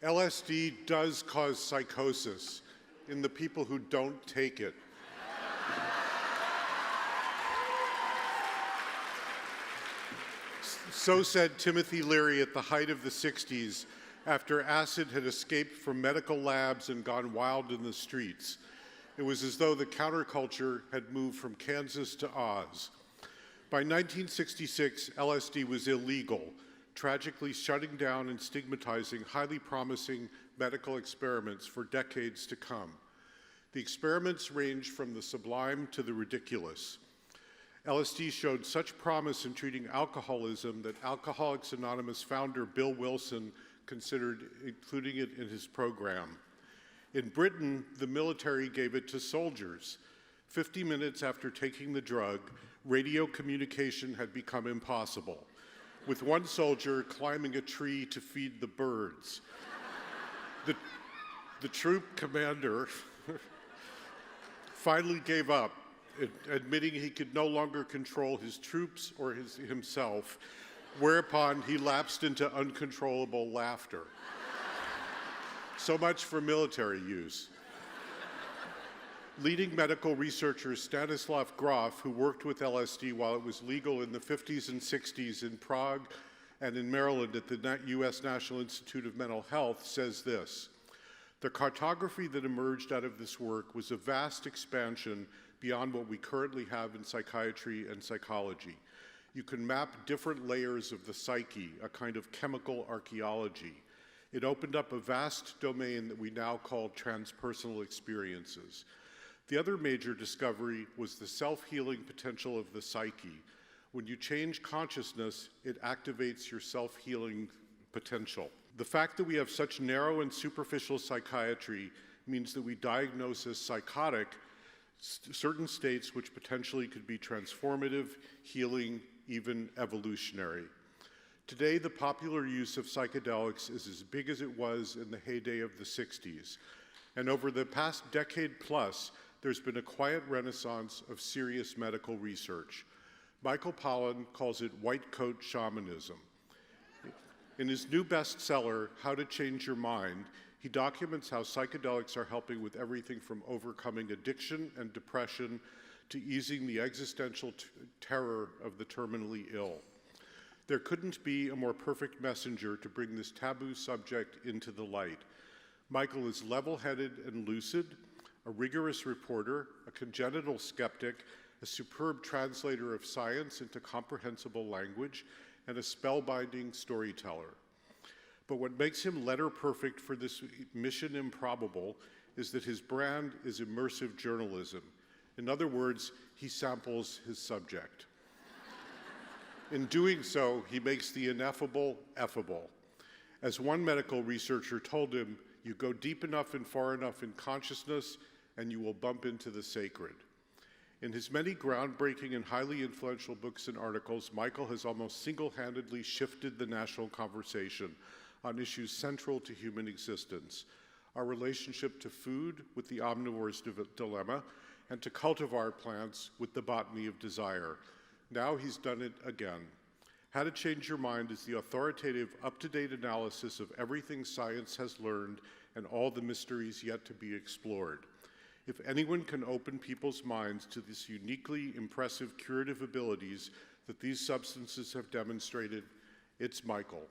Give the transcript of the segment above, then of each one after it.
LSD does cause psychosis in the people who don't take it. So said Timothy Leary at the height of the 60s after acid had escaped from medical labs and gone wild in the streets. It was as though the counterculture had moved from Kansas to Oz. By 1966, LSD was illegal, tragically shutting down and stigmatizing highly promising medical experiments for decades to come. The experiments ranged from the sublime to the ridiculous. LSD showed such promise in treating alcoholism that Alcoholics Anonymous founder Bill Wilson considered including it in his program. In Britain, the military gave it to soldiers. 50 minutes after taking the drug, radio communication had become impossible, with one soldier climbing a tree to feed the birds. The troop commander finally gave up, admitting he could no longer control his troops or himself, whereupon he lapsed into uncontrollable laughter. So much for military use. Leading medical researcher Stanislav Grof, who worked with LSD while it was legal in the 50s and 60s in Prague and in Maryland at the US National Institute of Mental Health, says this: "The cartography that emerged out of this work was a vast expansion beyond what we currently have in psychiatry and psychology. You can map different layers of the psyche, a kind of chemical archaeology. It opened up a vast domain that we now call transpersonal experiences. The other major discovery was the self-healing potential of the psyche. When you change consciousness, it activates your self-healing potential. The fact that we have such narrow and superficial psychiatry means that we diagnose as psychotic certain states which potentially could be transformative, healing, even evolutionary. Today, the popular use of psychedelics is as big as it was in the heyday of the 60s. And over the past decade plus, there's been a quiet renaissance of serious medical research. Michael Pollan calls it white coat shamanism. In his new bestseller, How to Change Your Mind, he documents how psychedelics are helping with everything from overcoming addiction and depression to easing the existential terror of the terminally ill. There couldn't be a more perfect messenger to bring this taboo subject into the light. Michael is level-headed and lucid, a rigorous reporter, a congenital skeptic, a superb translator of science into comprehensible language, and a spellbinding storyteller. But what makes him letter perfect for this mission improbable is that his brand is immersive journalism. In other words, he samples his subject. In doing so, he makes the ineffable effable. As one medical researcher told him, you go deep enough and far enough in consciousness, and you will bump into the sacred. In his many groundbreaking and highly influential books and articles, Michael has almost single-handedly shifted the national conversation on issues central to human existence: our relationship to food with the omnivore's dilemma, and to cultivar plants with the botany of desire. Now he's done it again. How to Change Your Mind is the authoritative, up-to-date analysis of everything science has learned and all the mysteries yet to be explored. If anyone can open people's minds to this uniquely impressive curative abilities that these substances have demonstrated, it's Michael.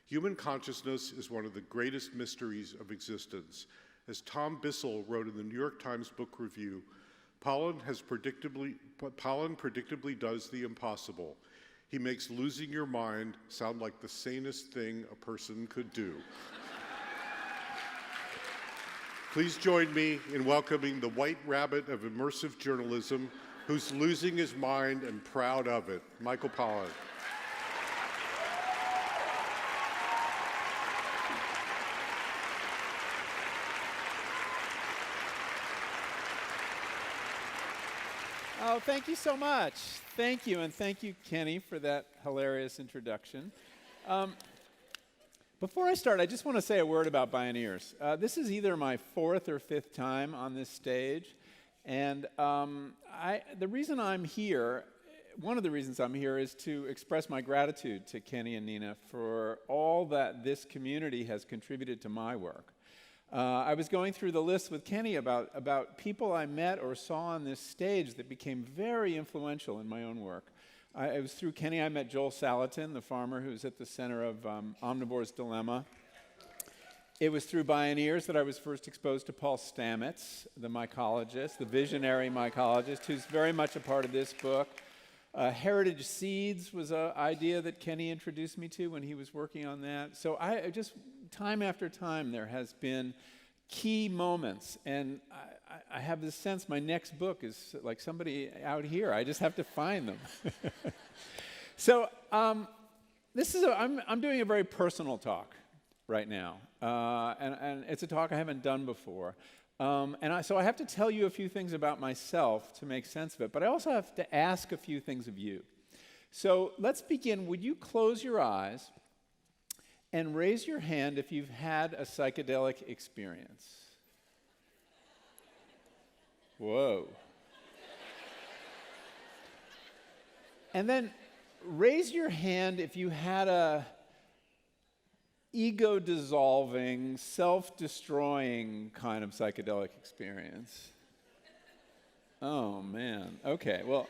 Human consciousness is one of the greatest mysteries of existence. As Tom Bissell wrote in the New York Times Book Review, Pollan predictably does the impossible. He makes losing your mind sound like the sanest thing a person could do. Please join me in welcoming the white rabbit of immersive journalism, who's losing his mind and proud of it, Michael Pollan. Oh, thank you so much. Thank you, and thank you, Kenny, for that hilarious introduction. Before I start, I just want to say a word about Bioneers. This is either my fourth or fifth time on this stage, and the reason I'm here one of the reasons I'm here is to express my gratitude to Kenny and Nina for all that this community has contributed to my work. I was going through the list with Kenny about people I met or saw on this stage that became very influential in my own work. It was through Kenny I met Joel Salatin, the farmer who's at the center of Omnivore's Dilemma. It was through Bioneers that I was first exposed to Paul Stamets, the mycologist, the visionary mycologist, who's very much a part of this book. Heritage Seeds was an idea that Kenny introduced me to when he was working on that. So I just, time after time, there has been key moments, and I have this sense my next book is like somebody out here. I just have to find them. So I'm doing a very personal talk right now, and it's a talk I haven't done before. So I have to tell you a few things about myself to make sense of it, but I also have to ask a few things of you. So let's begin. Would you close your eyes and raise your hand if you've had a psychedelic experience? Whoa. And then raise your hand if you had a ego-dissolving, self-destroying kind of psychedelic experience. Oh, man. Okay, well,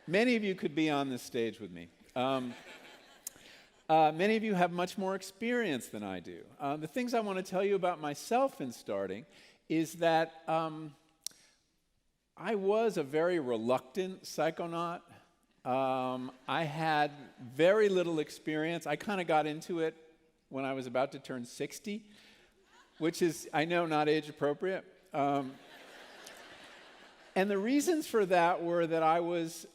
many of you could be on this stage with me. Many of you have much more experience than I do. The things I want to tell you about myself in starting is that I was a very reluctant psychonaut. I had very little experience. I kind of got into it when I was about to turn 60, which is, I know, not age appropriate. And the reasons for that were that I was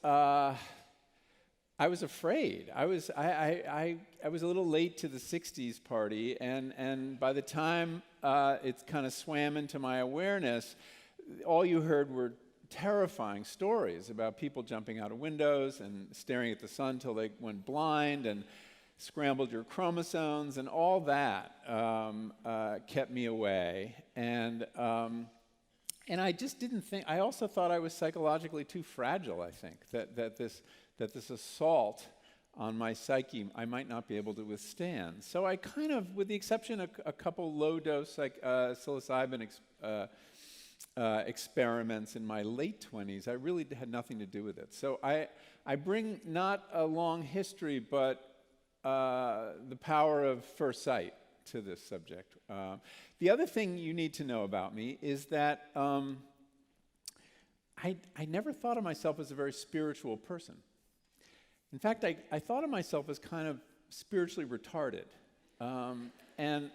afraid. I was a little late to the 60s party, and by the time it kind of swam into my awareness, all you heard were terrifying stories about people jumping out of windows and staring at the sun till they went blind and scrambled your chromosomes, and all that kept me away. And I just didn't think. I also thought I was psychologically too fragile. I think that this assault on my psyche I might not be able to withstand. So I kind of, with the exception of a couple low-dose psilocybin experiments in my late 20s, I really had nothing to do with it. So I bring not a long history, but the power of first sight to this subject. The other thing you need to know about me is that I never thought of myself as a very spiritual person. In fact, I thought of myself as kind of spiritually retarded. And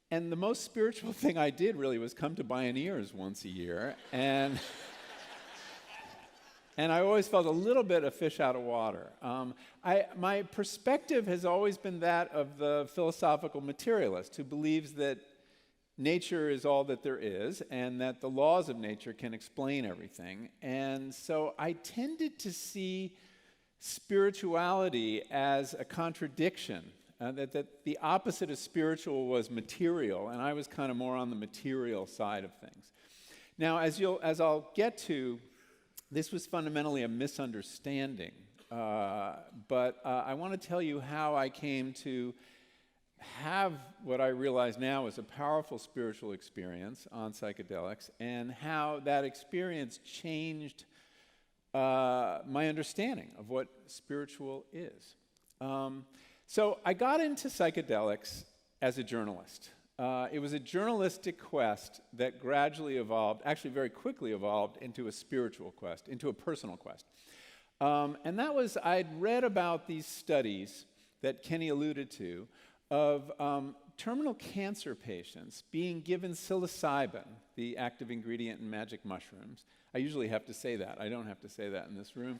the most spiritual thing I did really was come to Bioneers once a year, and I always felt a little bit a fish out of water. My perspective has always been that of the philosophical materialist who believes that nature is all that there is and that the laws of nature can explain everything. And so I tended to see spirituality as a contradiction, that the opposite of spiritual was material, and I was kind of more on the material side of things. Now, as I'll get to, this was fundamentally a misunderstanding, but I want to tell you how I came to have what I realize now is a powerful spiritual experience on psychedelics, and how that experience changed my understanding of what spiritual is. So I got into psychedelics as a journalist. It was a journalistic quest that gradually evolved, actually very quickly evolved, into a spiritual quest, into a personal quest. And that was, I'd read about these studies that Kenny alluded to of terminal cancer patients being given psilocybin, the active ingredient in magic mushrooms. I usually have to say that. I don't have to say that in this room.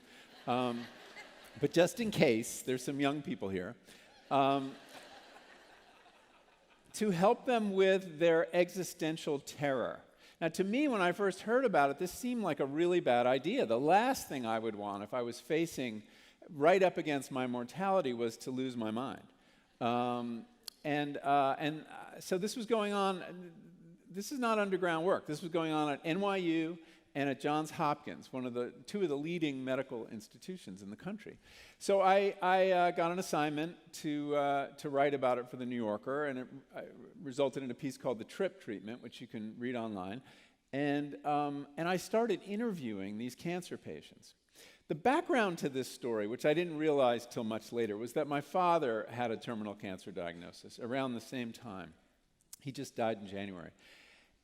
But just in case, there's some young people here, to help them with their existential terror. Now, to me, when I first heard about it, this seemed like a really bad idea. The last thing I would want if I was facing right up against my mortality was to lose my mind. So this was going on. This is not underground work. This was going on at NYU and at Johns Hopkins, two of the leading medical institutions in the country. So I got an assignment to write about it for the New Yorker, and it resulted in a piece called The Trip Treatment, which you can read online. And I started interviewing these cancer patients. The background to this story, which I didn't realize till much later, was that my father had a terminal cancer diagnosis around the same time. He just died in January.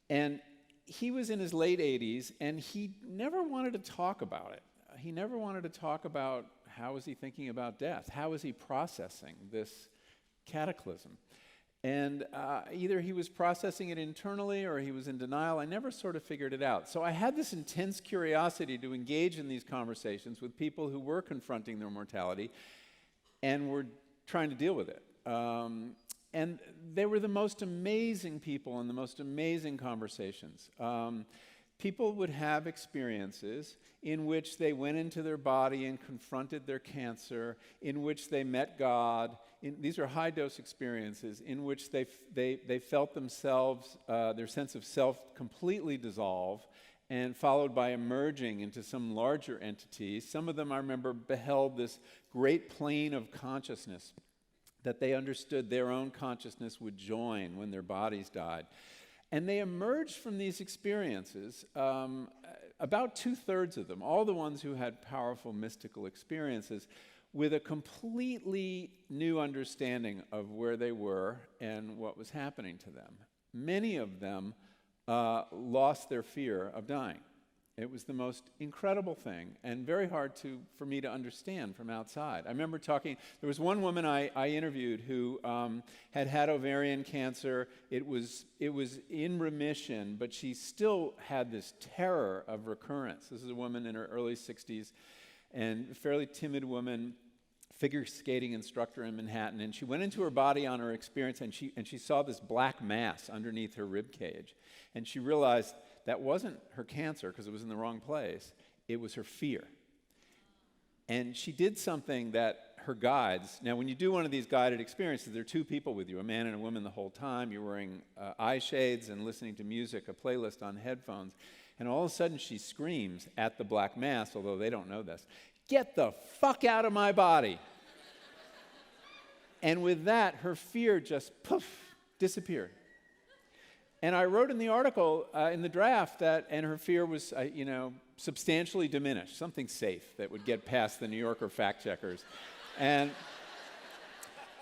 And he was in his late 80s, and he never wanted to talk about it. He never wanted to talk about how was he thinking about death, how was he processing this cataclysm. And either he was processing it internally or he was in denial. I never sort of figured it out. So I had this intense curiosity to engage in these conversations with people who were confronting their mortality and were trying to deal with it. And they were the most amazing people and the most amazing conversations. People would have experiences in which they went into their body and confronted their cancer, in which they met God. These are high-dose experiences in which they felt themselves, their sense of self completely dissolve, and followed by emerging into some larger entity. Some of them, I remember, beheld this great plane of consciousness that they understood their own consciousness would join when their bodies died. And they emerged from these experiences, about 2/3 of them, all the ones who had powerful mystical experiences, with a completely new understanding of where they were and what was happening to them. Many of them lost their fear of dying. It was the most incredible thing and very hard for me to understand from outside. I remember there was one woman I interviewed who had ovarian cancer. It was in remission, but she still had this terror of recurrence. This is a woman in her early 60s and a fairly timid woman, figure skating instructor in Manhattan. And she went into her body on her experience, and she saw this black mass underneath her rib cage. And she realized that wasn't her cancer because it was in the wrong place. It was her fear. And she did something that her guides, now when you do one of these guided experiences, there are two people with you, a man and a woman the whole time. You're wearing eye shades and listening to music, a playlist on headphones. And all of a sudden she screams at the black mass, although they don't know this, "Get the fuck out of my body." And with that, her fear just poof, disappeared. And I wrote in the article, in the draft, and her fear was, substantially diminished, something safe that would get past the New Yorker fact checkers.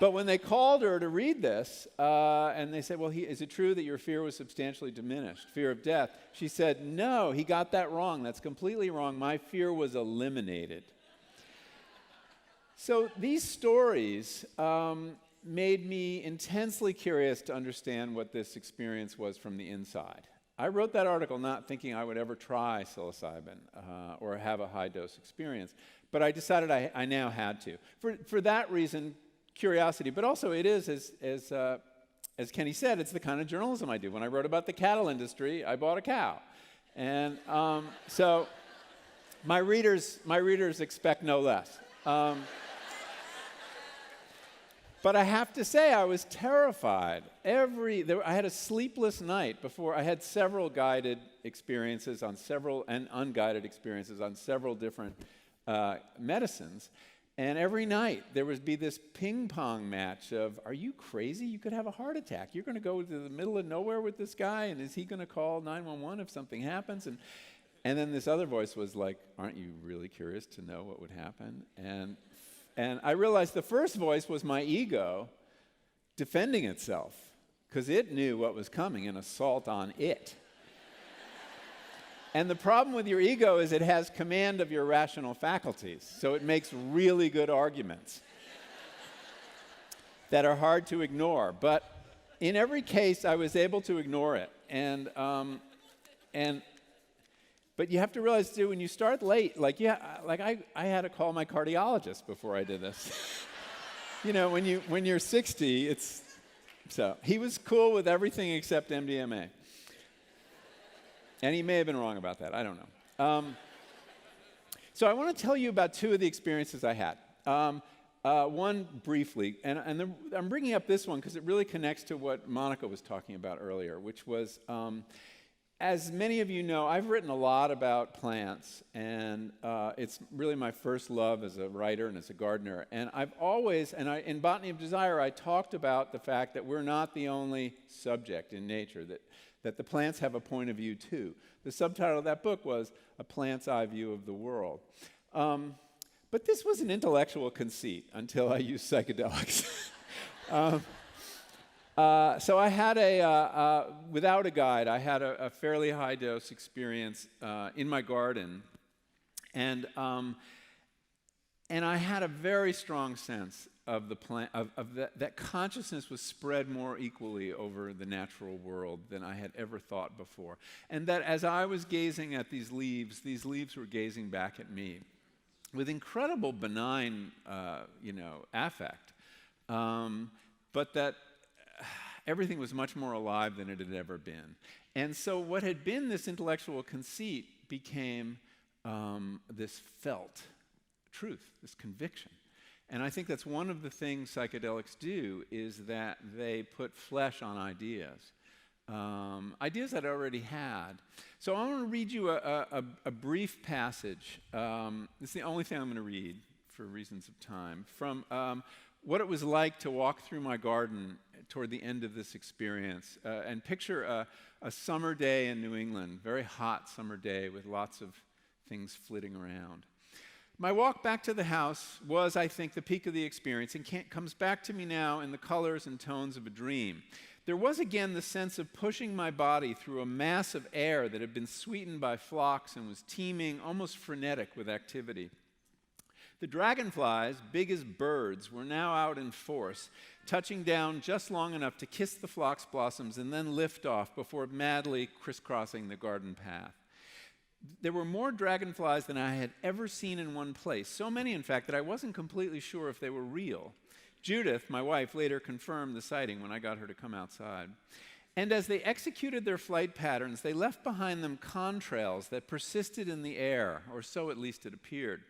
But when they called her to read this, and they said, well, is it true that your fear was substantially diminished, fear of death? She said, no, he got that wrong. That's completely wrong. My fear was eliminated. So these stories made me intensely curious to understand what this experience was from the inside. I wrote that article not thinking I would ever try psilocybin or have a high-dose experience, but I decided I now had to. For that reason, curiosity, but also it is, as Kenny said, it's the kind of journalism I do. When I wrote about the cattle industry, I bought a cow. And so my readers expect no less. But I have to say, I was terrified. I had a sleepless night before. I had several guided experiences and unguided experiences on several different medicines. And every night, there would be this ping-pong match of, are you crazy? You could have a heart attack. You're going to go to the middle of nowhere with this guy, and is he going to call 911 if something happens? And then this other voice was like, aren't you really curious to know what would happen? And I realized the first voice was my ego defending itself because it knew what was coming, an assault on it. And the problem with your ego is it has command of your rational faculties, so it makes really good arguments that are hard to ignore. But in every case, I was able to ignore it. But you have to realize, too, when you start late, I had to call my cardiologist before I did this. When you're 60, so he was cool with everything except MDMA. And he may have been wrong about that. I don't know. So I want to tell you about two of the experiences I had. One briefly, and I'm bringing up this one because it really connects to what Monica was talking about earlier, which was as many of you know, I've written a lot about plants, and it's really my first love as a writer and as a gardener. And I've always, in Botany of Desire, I talked about the fact that we're not the only subject in nature, that the plants have a point of view too. The subtitle of that book was A Plant's Eye View of the World. But this was an intellectual conceit until I used psychedelics. So I had without a guide, I had a fairly high dose experience in my garden, and I had a very strong sense of the plant, that consciousness was spread more equally over the natural world than I had ever thought before, and that as I was gazing at these leaves were gazing back at me with incredible benign, affect, but that everything was much more alive than it had ever been. And so what had been this intellectual conceit became this felt truth, this conviction. And I think that's one of the things psychedelics do, is that they put flesh on ideas, ideas that I already had. So I want to read you a brief passage. This is the only thing I'm going to read for reasons of time, from what it was like to walk through my garden toward the end of this experience, and picture a summer day in New England, very hot summer day with lots of things flitting around. My walk back to the house was, I think, the peak of the experience, and comes back to me now in the colors and tones of a dream. There was again the sense of pushing my body through a mass of air that had been sweetened by phlox and was teeming, almost frenetic with activity. The dragonflies, big as birds, were now out in force, touching down just long enough to kiss the phlox blossoms and then lift off before madly crisscrossing the garden path. There were more dragonflies than I had ever seen in one place, so many, in fact, that I wasn't completely sure if they were real. Judith, my wife, later confirmed the sighting when I got her to come outside. And as they executed their flight patterns, they left behind them contrails that persisted in the air, or so at least it appeared.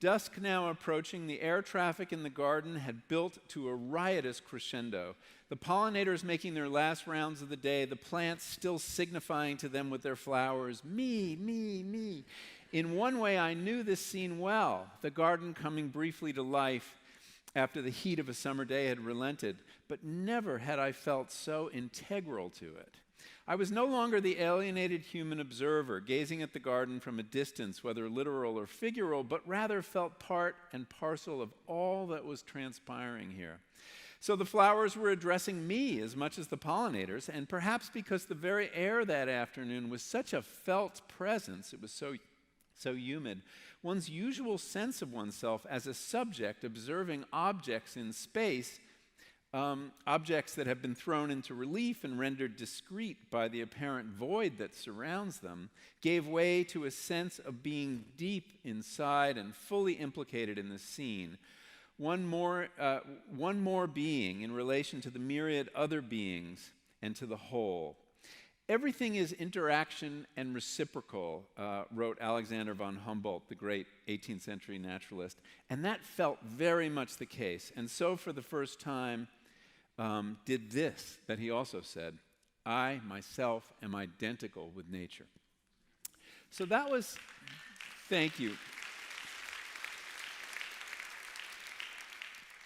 Dusk now approaching, the air traffic in the garden had built to a riotous crescendo. The pollinators making their last rounds of the day, the plants still signifying to them with their flowers, me, me, me. In one way, I knew this scene well, the garden coming briefly to life after the heat of a summer day had relented, but never had I felt so integral to it. I was no longer the alienated human observer, gazing at the garden from a distance, whether literal or figural, but rather felt part and parcel of all that was transpiring here. So the flowers were addressing me as much as the pollinators, and perhaps because the very air that afternoon was such a felt presence, it was so humid, one's usual sense of oneself as a subject observing objects in space, objects that have been thrown into relief and rendered discrete by the apparent void that surrounds them, gave way to a sense of being deep inside and fully implicated in the scene. One more being in relation to the myriad other beings and to the whole. Everything is interaction and reciprocal, wrote Alexander von Humboldt, the great 18th century naturalist, and that felt very much the case. And so for the first time, did this, that he also said, I myself am identical with nature. So that was, thank you.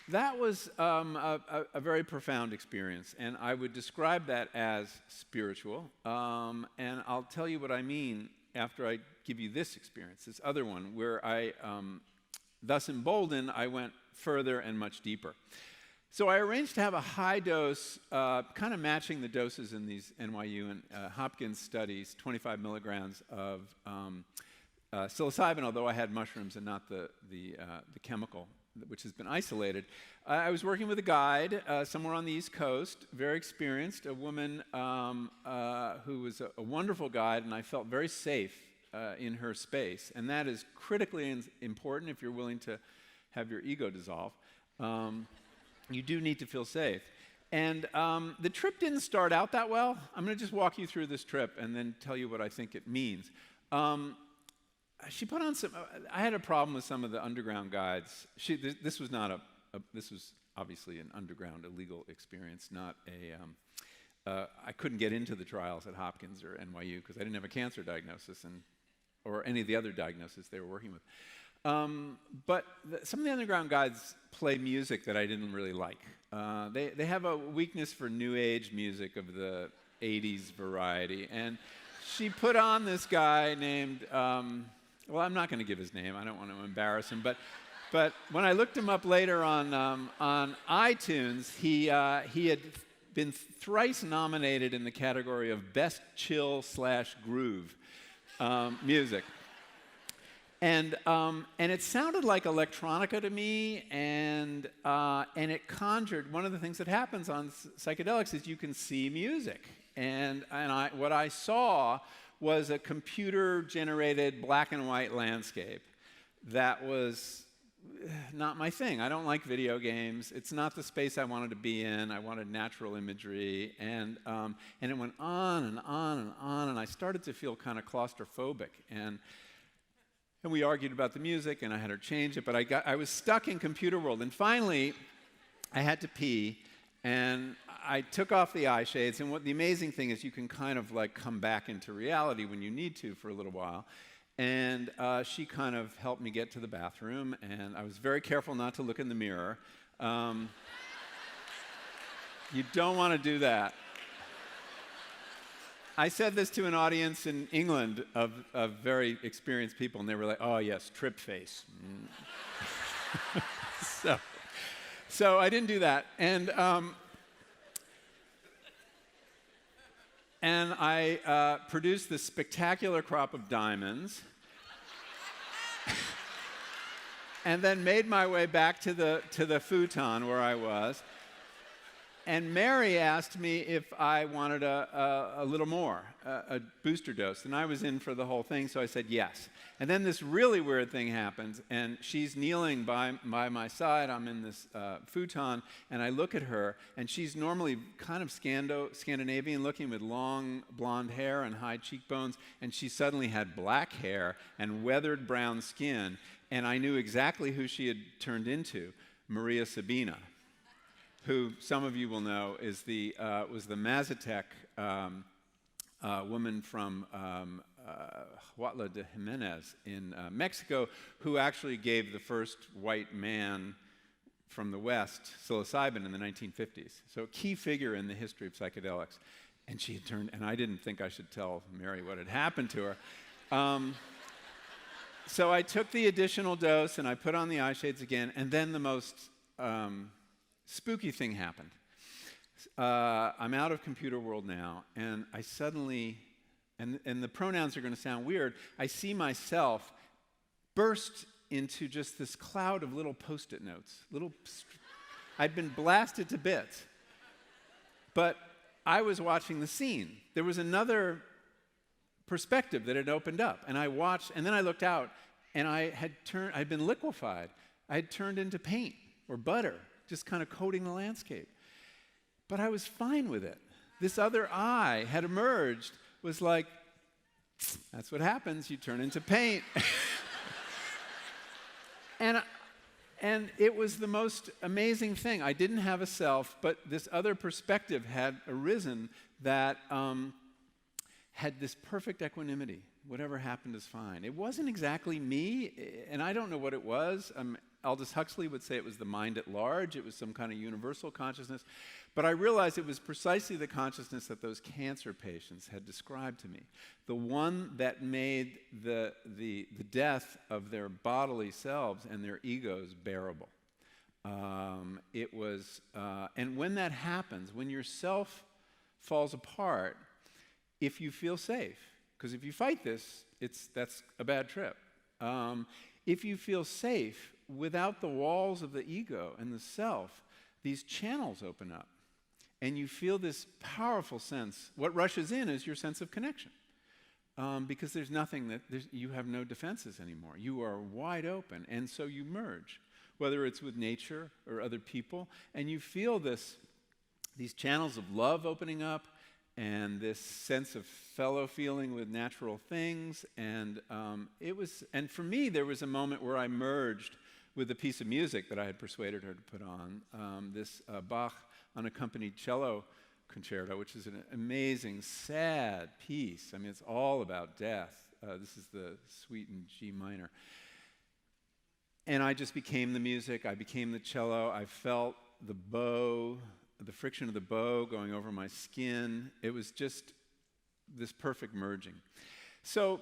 That was a very profound experience, and I would describe that as spiritual, and I'll tell you what I mean after I give you this experience, this other one, where I, thus emboldened, I went further and much deeper. So I arranged to have a high dose, kind of matching the doses in these NYU and Hopkins studies, 25 milligrams of psilocybin, although I had mushrooms and not the chemical, which has been isolated. I was working with a guide somewhere on the East Coast, very experienced, a woman who was a wonderful guide, and I felt very safe in her space. And that is critically important if you're willing to have your ego dissolve. You do need to feel safe. And the trip didn't start out that well. I'm going to just walk you through this trip and then tell you what I think it means. She put on some. I had a problem with some of the underground guides. This was not this was obviously an underground illegal experience, not I couldn't get into the trials at Hopkins or NYU because I didn't have a cancer diagnosis or any of the other diagnoses they were working with. But some of the underground guys play music that I didn't really like. They have a weakness for new age music of the 80s variety. And she put on this guy named, well, I'm not going to give his name. I don't want to embarrass him. But when I looked him up later on iTunes, he had been thrice nominated in the category of Best Chill/Groove music. And it sounded like electronica to me, and it conjured, one of the things that happens on psychedelics is you can see music. And what I saw was a computer-generated black and white landscape that was not my thing. I don't like video games. It's not the space I wanted to be in. I wanted natural imagery, and it went on and on and on, and I started to feel kind of claustrophobic. And we argued about the music, and I had her change it, but I was stuck in computer world. And finally, I had to pee, and I took off the eye shades. And what the amazing thing is, you can kind of like come back into reality when you need to for a little while. And she kind of helped me get to the bathroom, and I was very careful not to look in the mirror. You don't want to do that. I said this to an audience in England of very experienced people, and they were like, "Oh yes, trip face." So I didn't do that, and I produced this spectacular crop of diamonds, and then made my way back to the futon where I was. And Mary asked me if I wanted a little more, a booster dose. And I was in for the whole thing, so I said yes. And then this really weird thing happens, and she's kneeling by my side. I'm in this futon, and I look at her, and she's normally kind of Scandinavian looking with long blonde hair and high cheekbones, and she suddenly had black hair and weathered brown skin, and I knew exactly who she had turned into, Maria Sabina, who some of you will know was the Mazatec woman from Huautla de Jimenez in Mexico, who actually gave the first white man from the West psilocybin in the 1950s. So a key figure in the history of psychedelics. And she had turned, and I didn't think I should tell Mary what had happened to her. So I took the additional dose, and I put on the eye shades again, and then the most spooky thing happened. I'm out of computer world now, and I suddenly, and the pronouns are going to sound weird, I see myself burst into just this cloud of little Post-it notes. I'd been blasted to bits. But I was watching the scene. There was another perspective that had opened up, and I watched, and then I looked out, and I'd been liquefied. I had turned into paint or butter, just kind of coating the landscape. But I was fine with it. This other I had emerged, was like, that's what happens, you turn into paint. And it was the most amazing thing. I didn't have a self, but this other perspective had arisen that had this perfect equanimity. Whatever happened is fine. It wasn't exactly me, and I don't know what it was. Aldous Huxley would say it was the mind at large. It was some kind of universal consciousness. But I realized it was precisely the consciousness that those cancer patients had described to me, the one that made the death of their bodily selves and their egos bearable. It was, and when that happens, when your self falls apart, if you feel safe, because if you fight this, that's a bad trip. If you feel safe without the walls of the ego and the self, these channels open up. And you feel this powerful sense. What rushes in is your sense of connection. Because there's nothing you have no defenses anymore. You are wide open. And so you merge, whether it's with nature or other people. And you feel these channels of love opening up, and this sense of fellow feeling with natural things. And and for me, there was a moment where I merged with a piece of music that I had persuaded her to put on, this Bach unaccompanied cello Concerto, which is an amazing, sad piece. I mean, it's all about death. This is the suite in G minor. And I just became the music. I became the cello. I felt the bow, the friction of the bow going over my skin. It was just this perfect merging. So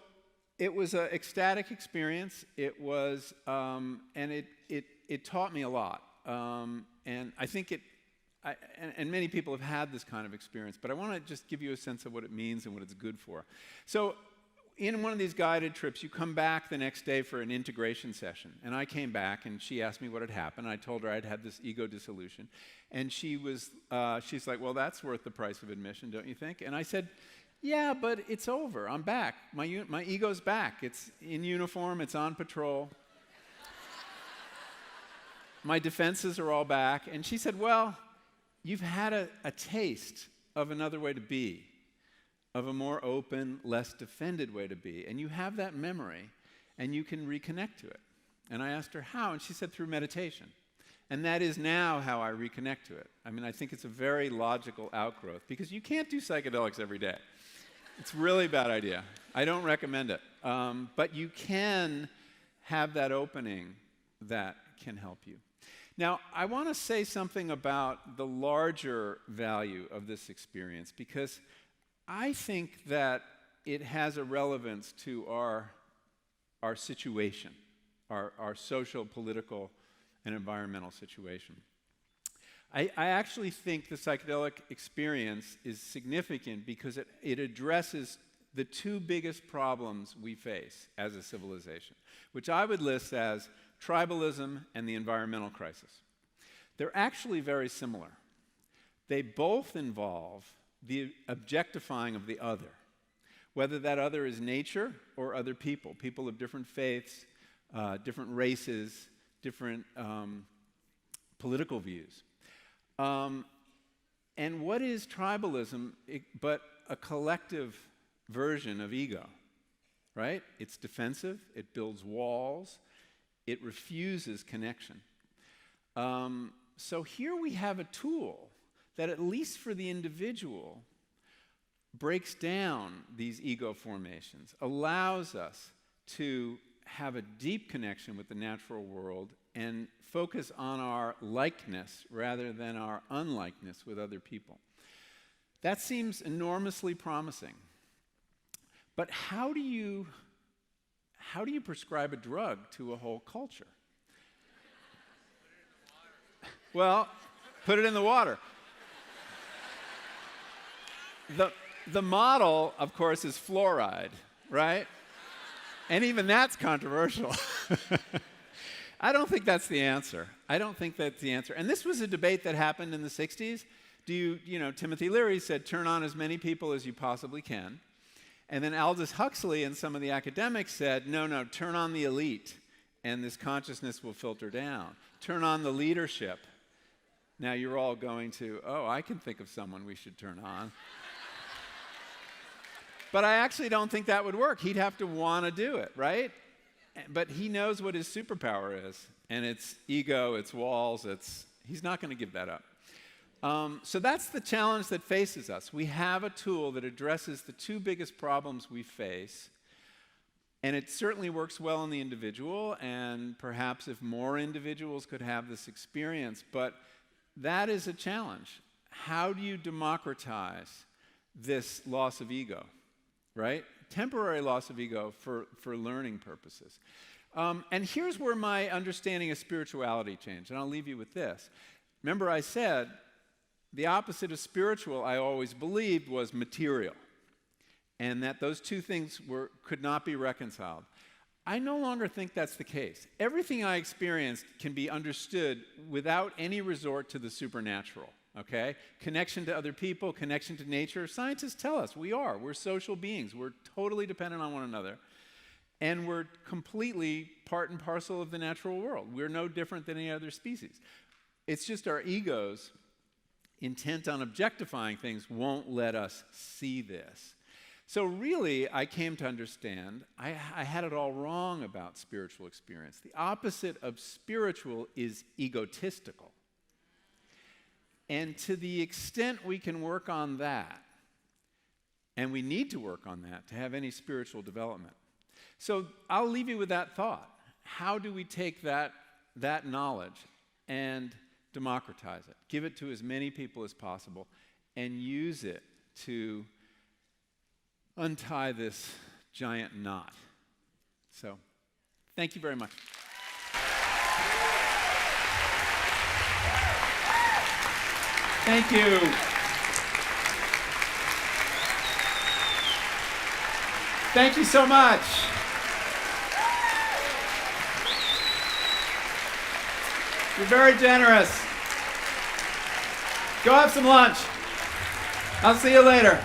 it was an ecstatic experience. It was, and it taught me a lot. And I think and many people have had this kind of experience, but I want to just give you a sense of what it means and what it's good for. So in one of these guided trips, you come back the next day for an integration session. And I came back, and she asked me what had happened. I told her I'd had this ego dissolution. And she's like, well, that's worth the price of admission, don't you think? And I said, yeah, but it's over. I'm back. My ego's back. It's in uniform. It's on patrol. My defenses are all back. And she said, well, you've had a taste of another way to be, of a more open, less defended way to be. And you have that memory, and you can reconnect to it. And I asked her how, and she said through meditation. And that is now how I reconnect to it. I mean, I think it's a very logical outgrowth, because you can't do psychedelics every day. It's a really bad idea. I don't recommend it. But you can have that opening that can help you. Now, I want to say something about the larger value of this experience, because I think that it has a relevance to our situation, our social, political, and environmental situation. I actually think the psychedelic experience is significant because it addresses the two biggest problems we face as a civilization, which I would list as tribalism and the environmental crisis. They're actually very similar. They both involve the objectifying of the other, whether that other is nature or other people, people of different faiths, different races, different political views. And what is tribalism but a collective version of ego, right? It's defensive, it builds walls, it refuses connection. So here we have a tool that, at least for the individual, breaks down these ego formations, allows us to have a deep connection with the natural world and focus on our likeness rather than our unlikeness with other people. That seems enormously promising. But how do you prescribe a drug to a whole culture? Well, put it in the water. The model, of course, is fluoride, right? And even that's controversial. I don't think that's the answer. I don't think that's the answer. And this was a debate that happened in the 60s. Timothy Leary said, turn on as many people as you possibly can. And then Aldous Huxley and some of the academics said, no, turn on the elite, and this consciousness will filter down. Turn on the leadership. Now you're all going to, I can think of someone we should turn on. But I actually don't think that would work. He'd have to want to do it, right? But he knows what his superpower is, and it's ego, it's walls, he's not going to give that up. So that's the challenge that faces us. We have a tool that addresses the two biggest problems we face, and it certainly works well in the individual, and perhaps if more individuals could have this experience, but that is a challenge. How do you democratize this loss of ego, right? Temporary loss of ego for learning purposes. And here's where my understanding of spirituality changed, and I'll leave you with this. Remember I said the opposite of spiritual, I always believed, was material, and that those two things could not be reconciled. I no longer think that's the case. Everything I experienced can be understood without any resort to the supernatural, okay? Connection to other people, connection to nature. Scientists tell us we're social beings. We're totally dependent on one another, and we're completely part and parcel of the natural world. We're no different than any other species. It's just our egos, intent on objectifying things, won't let us see this. So really, I came to understand I had it all wrong about spiritual experience. The opposite of spiritual is egotistical. And to the extent we can work on that, and we need to work on that to have any spiritual development. So I'll leave you with that thought. How do we take that knowledge and democratize it, give it to as many people as possible, and use it to untie this giant knot? So, thank you very much. Thank you. Thank you so much. You're very generous. Go have some lunch. I'll see you later.